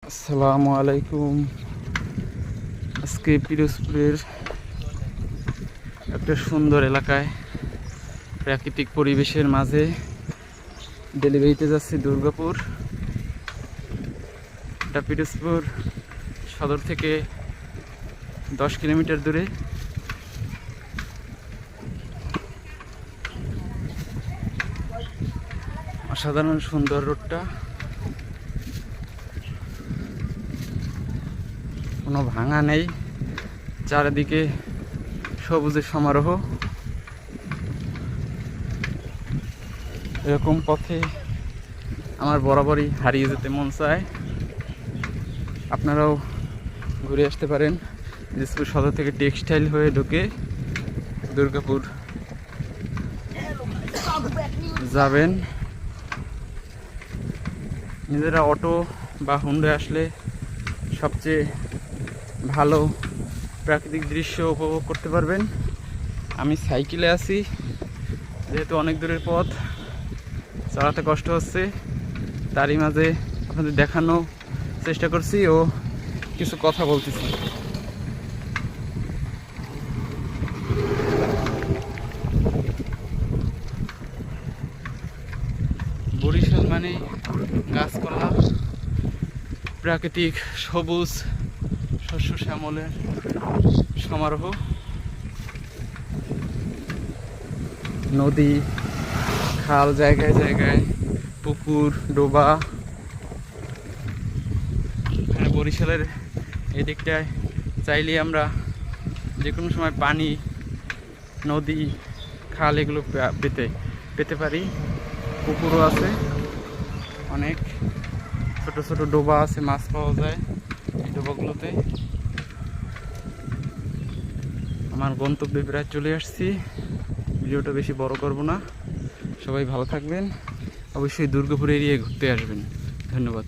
আসসালামু আলাইকুম। আজকে পিরোজপুরের একটা সুন্দর এলাকায় প্রাকৃতিক পরিবেশের মাঝে ডেলিভারিতে যাচ্ছি দুর্গাপুর। এটা পিরোজপুর সদর থেকে 10 কিলোমিটার দূরে। অসাধারণ সুন্দর রোডটা, কোনো ভাঙা নেই, চারিদিকে সবুজের সমারোহ। এরকম পথে আমার বরাবরই হারিয়ে যেতে মন চায়। আপনারাও ঘুরে আসতে পারেন। পিরোজপুর সদর থেকে টেক্সটাইল হয়ে ঢুকে দুর্গাপুর যাবেন। নিজেরা অটো বা হুন্ডে আসলে সবচেয়ে ভালো প্রাকৃতিক দৃশ্য উপভোগ করতে পারবেন। আমি সাইকেলে আছি, যেহেতু অনেক দূরের পথ, চালাতে কষ্ট হচ্ছে, তারই মাঝে আপনাদের দেখানো চেষ্টা করছি ও কিছু কথা বলতেছি। বরিশাল মানে গাছপালা, প্রাকৃতিক সবুজ শস্য শ্যামলের সমারোহ, নদী, খাল, জায়গায় জায়গায় পুকুর, ডোবা। এখানে বরিশালের এই দিকটায় চাইলে আমরা যে কোনো সময় পানি, নদী, খাল এগুলো পেতে পারি। পুকুরও আছে, অনেক ছোট ছোট ডোবা আছে, মাছ পাওয়া যায় এই ডোবাগুলোতে। আমার গন্তব্যে প্রায় চলে আসছি। ভিডিওটা বেশি বড় করব না। সবাই ভালো থাকবেন। অবশ্যই দুর্গাপুর এরিয়ায় ঘুরতে আসবেন। ধন্যবাদ।